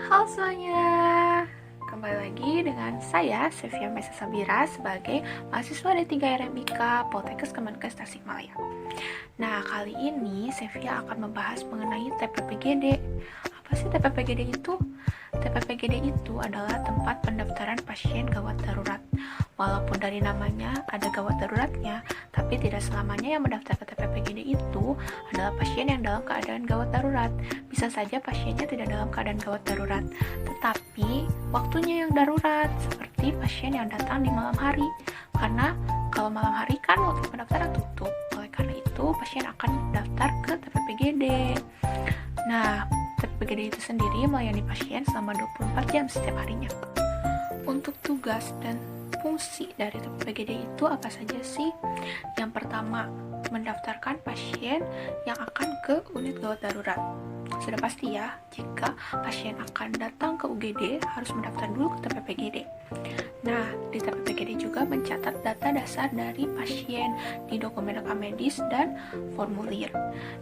Halo semuanya, kembali lagi dengan saya Sevia Mesa Sabira sebagai mahasiswa D3 RMIK Poltekkes Kemenkes Tasikmalaya. Nah, kali ini Sevia akan membahas mengenai TPPGD. Apa sih TPPGD itu? TPPGD itu adalah tempat pendaftaran pasien gawat darurat. Walaupun dari namanya ada gawat daruratnya, tapi tidak selamanya yang mendaftar ke TPPGD itu adalah pasien yang dalam keadaan gawat darurat. Bisa saja pasiennya tidak dalam keadaan gawat darurat, tetapi waktunya yang darurat, seperti pasien yang datang di malam hari. Karena kalau malam hari kan waktu pendaftaran tutup, oleh karena itu pasien akan daftar ke TPPGD. Nah, TPPGD itu sendiri melayani pasien selama 24 jam setiap harinya. Untuk tugas dan fungsi dari TPPGD itu apa saja sih? Yang pertama, mendaftarkan pasien yang akan ke unit gawat darurat. Sudah pasti ya, jika pasien akan datang ke UGD harus mendaftar dulu ke TPPGD. Nah, di TPPGD juga mencatat data dasar dari pasien di dokumen rekam medis dan formulir.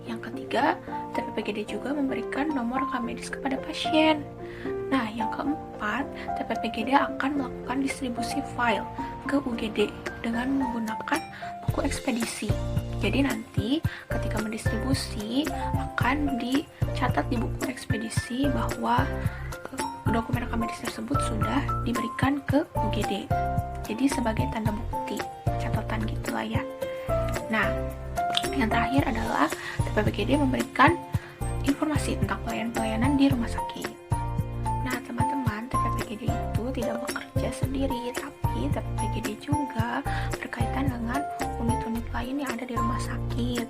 Yang ketiga, TPPGD juga memberikan nomor rekam medis kepada pasien. Nah, yang keempat, TPPGD akan melakukan distribusi file ke UGD dengan menggunakan buku ekspedisi. Jadi nanti ketika mendistribusi akan dicatat di buku ekspedisi bahwa dokumen rekam medis tersebut sudah diberikan ke UGD. Jadi sebagai tanda bukti, catatan gitulah ya. Nah, yang terakhir adalah TPPGD memberikan informasi tentang pelayanan-pelayanan di rumah sakit. Nah, teman-teman, TPPGD itu tidak bekerja sendiri, tapi TPPGD juga berkaitan dengan unit-unit lain yang ada di rumah sakit.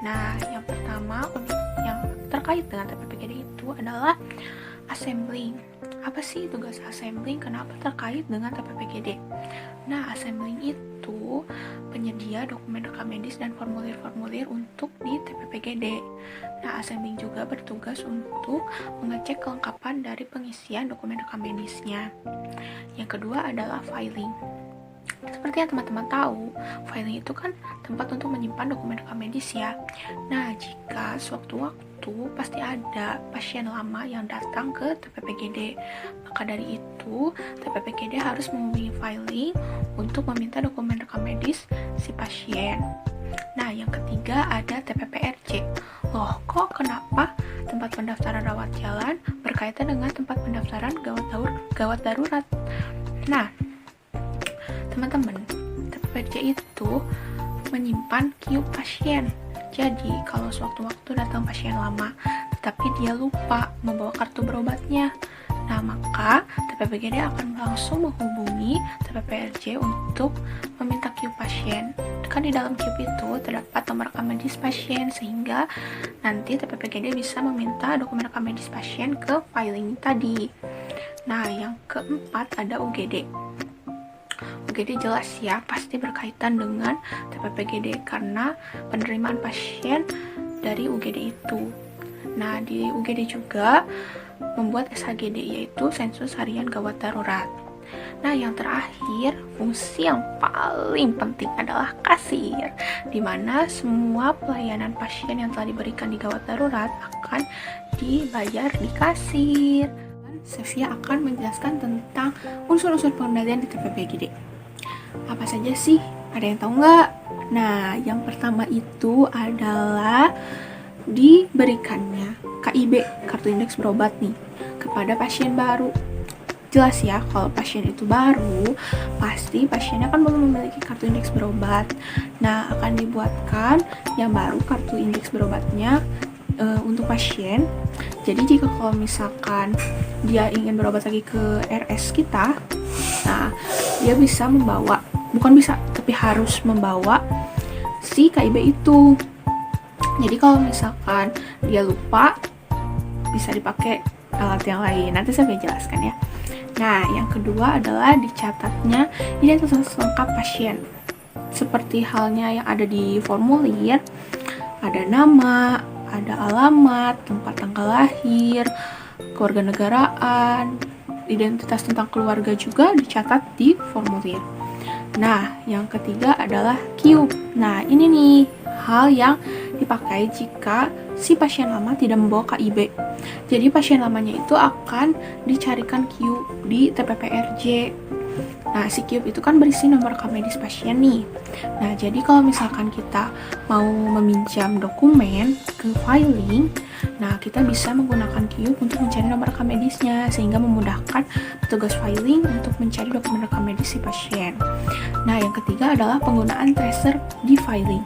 Nah, yang pertama, unit yang terkait dengan TPPGD itu adalah assembling. Apa sih tugas assembling? Kenapa terkait dengan TPPGD? Nah, assembling itu penyedia dokumen rekam medis dan formulir-formulir untuk di TPPGD. Nah, assembling juga bertugas untuk mengecek kelengkapan dari pengisian dokumen rekam medisnya. Yang kedua adalah filing. Seperti yang teman-teman tahu, filing itu kan tempat untuk menyimpan dokumen rekam medis ya. Nah, jika sewaktu-waktu pasti ada pasien lama yang datang ke TPPGD, maka dari itu TPPGD harus menghubungi filing untuk meminta dokumen rekam medis si pasien. Nah, yang ketiga ada TPPRC. Loh, kok kenapa tempat pendaftaran rawat jalan berkaitan dengan tempat pendaftaran gawat darurat? Nah, teman-teman, TPPRC itu menyimpan QUEU pasien. Jadi, kalau sewaktu-waktu datang pasien lama, tetapi dia lupa membawa kartu berobatnya, nah maka TPPGD akan langsung menghubungi TPPRC untuk meminta QUEU pasien. Kan di dalam QUEU itu terdapat nomor rekam medis pasien, sehingga nanti TPPGD bisa meminta dokumen rekam medis pasien ke filing tadi. Nah, yang keempat ada UGD. UGD jelas ya, pasti berkaitan dengan TPPGD karena penerimaan pasien dari UGD itu. Nah, di UGD juga membuat SHGD, yaitu Sensus Harian Gawat Darurat. Nah, yang terakhir, fungsi yang paling penting adalah kasir, di mana semua pelayanan pasien yang telah diberikan di gawat darurat akan dibayar di kasir. Sevia akan menjelaskan tentang unsur-unsur pengendalian di TPPGD. Apa saja sih? Ada yang tahu nggak? Nah, yang pertama itu adalah diberikannya KIB, kartu indeks berobat nih, kepada pasien baru. Jelas ya, kalau pasien itu baru, pasti pasiennya kan belum memiliki kartu indeks berobat. Nah, akan dibuatkan yang baru kartu indeks berobatnya untuk pasien. Jadi jika kalau misalkan dia ingin berobat lagi ke RS kita, nah dia bisa membawa, bukan bisa, tapi harus membawa si KIB itu. Jadi kalau misalkan dia lupa, bisa dipakai alat yang lain. Nanti saya jelaskan ya. Nah, yang kedua adalah dicatatnya identitas lengkap pasien. Seperti halnya yang ada di formulir, ada nama, ada alamat, tempat tanggal lahir, kewarganegaraan, identitas tentang keluarga juga dicatat di formulir. Nah, yang ketiga adalah QUEU. Nah, ini nih hal yang dipakai jika si pasien lama tidak membawa KIB. Jadi pasien lamanya itu akan dicarikan Q di TPPRJ. Nah, si Q itu kan berisi nomor rekam medis pasien nih. Nah, jadi kalau misalkan kita mau meminjam dokumen ke filing, nah kita bisa menggunakan Q untuk mencari nomor rekam medisnya, sehingga memudahkan petugas filing untuk mencari dokumen rekam medis si pasien. Nah, yang ketiga adalah penggunaan tracer di filing.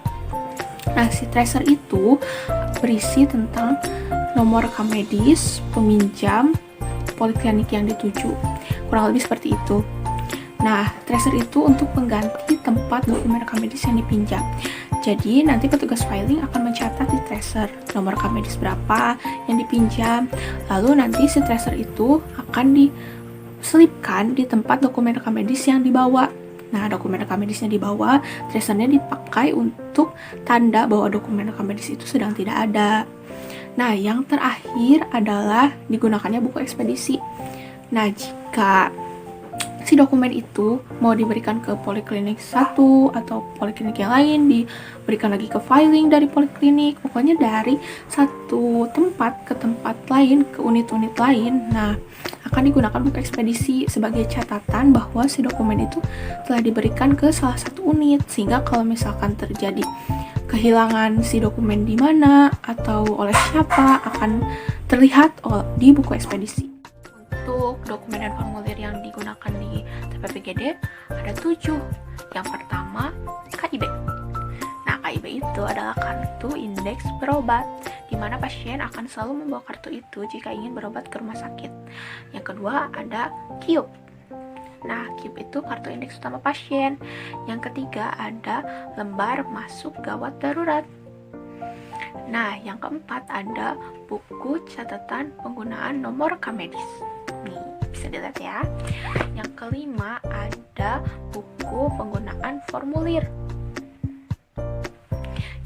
Nah, si tracer itu berisi tentang nomor rekam medis, peminjam, poliklinik yang dituju. Kurang lebih seperti itu. Nah, tracer itu untuk pengganti tempat dokumen rekam medis yang dipinjam. Jadi, nanti petugas filing akan mencatat di tracer nomor rekam medis berapa yang dipinjam. Lalu nanti si tracer itu akan diselipkan di tempat dokumen rekam medis yang dibawa. Nah, dokumen rekam medisnya dibawa, tracernya dipakai untuk tanda bahwa dokumen rekam medis itu sedang tidak ada. Nah, yang terakhir adalah digunakannya buku ekspedisi. Nah, jika si dokumen itu mau diberikan ke poliklinik satu atau poliklinik yang lain, diberikan lagi ke filing dari poliklinik, pokoknya dari satu tempat ke tempat lain, ke unit-unit lain. Nah, akan digunakan buku ekspedisi sebagai catatan bahwa si dokumen itu telah diberikan ke salah satu unit, sehingga kalau misalkan terjadi kehilangan si dokumen di mana atau oleh siapa akan terlihat di buku ekspedisi. Untuk dokumen dan formulir yang digunakan di TPPGD ada 7. Yang pertama, KIB. Nah, KIB itu adalah kartu indeks berobat, di mana pasien akan selalu membawa kartu itu jika ingin berobat ke rumah sakit. Yang kedua ada QUB. Nah, QUB itu kartu indeks utama pasien. Yang ketiga ada lembar masuk gawat darurat. Nah, yang keempat ada buku catatan penggunaan nomor rekam medis. Nih, bisa dilihat ya. Yang kelima ada buku penggunaan formulir.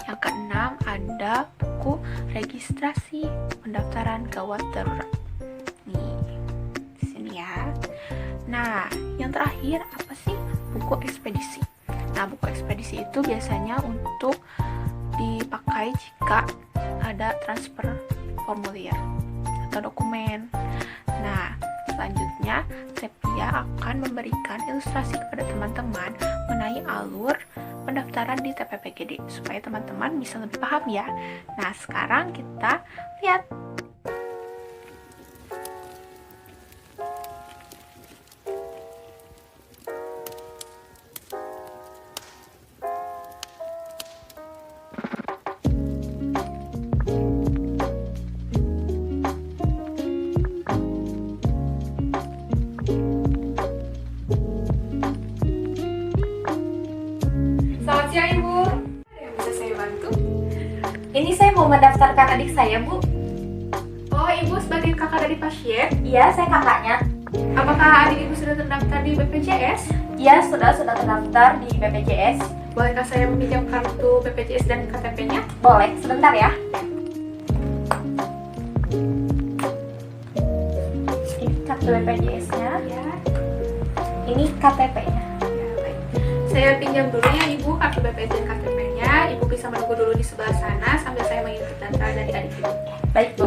Yang keenam ada buku registrasi pendaftaran gawat darurat. Nih, di sini ya. Nah, yang terakhir apa sih? Buku ekspedisi. Nah, buku ekspedisi itu biasanya untuk dipakai jika ada transfer formulir atau dokumen. Nah, selanjutnya Sepia akan memberikan ilustrasi kepada teman-teman mengenai alur pendaftaran di TPPGD supaya teman-teman bisa lebih paham ya. Nah, sekarang kita lihat. Selamat siang, Ibu. Ada yang bisa saya bantu? Ini saya mau mendaftarkan adik saya, Bu. Oh, Ibu sebagai kakak dari pasien. Iya, saya kakaknya. Apakah adik Ibu sudah terdaftar di BPJS? Iya, sudah terdaftar di BPJS. Bolehkah saya meminjam kartu BPJS dan KTP-nya? Boleh, sebentar ya. Ini kartu BPJS-nya. Ya. Ini KTP-nya. Ya, baik. Saya pinjam dulu ya, Ibu, kartu BPJS dan KTP-nya. Ibu bisa menunggu dulu di sebelah sana sambil saya menginput data dari adik Ibu. Baik, Bu.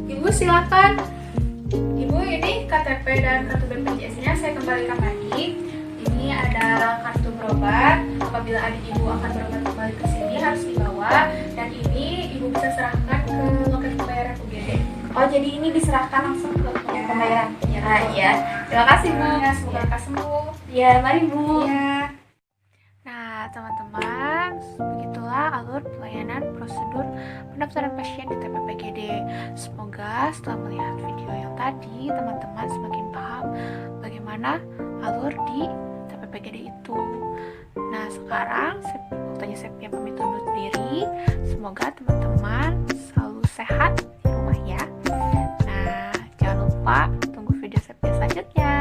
Ibu silakan. Ibu, ini KTP dan kartu BPJS-nya saya kembalikan lagi. Ini ada kartu berobat. Apabila adik Ibu akan berobat kembali ke sini harus dibawa. Dan ini Ibu bisa serahkan ke loket pembayaran UGD. Oh, jadi ini diserahkan langsung ke pembayaran. Ya, Ah, iya. Terima kasih, Bu. Ya, semoga lekas sembuh. Ya, mari, Bu. Ya. Nah, teman-teman, begitulah alur pelayanan prosedur pendaftaran pasien di TPPGD. Semoga setelah melihat video yang tadi, teman-teman semakin paham bagaimana alur di TPPGD itu. Nah, sekarang waktunya Sepia pamit undur diri. Semoga teman-teman selalu sehat di rumah ya. Nah, jangan lupa tunggu video Sepia selanjutnya.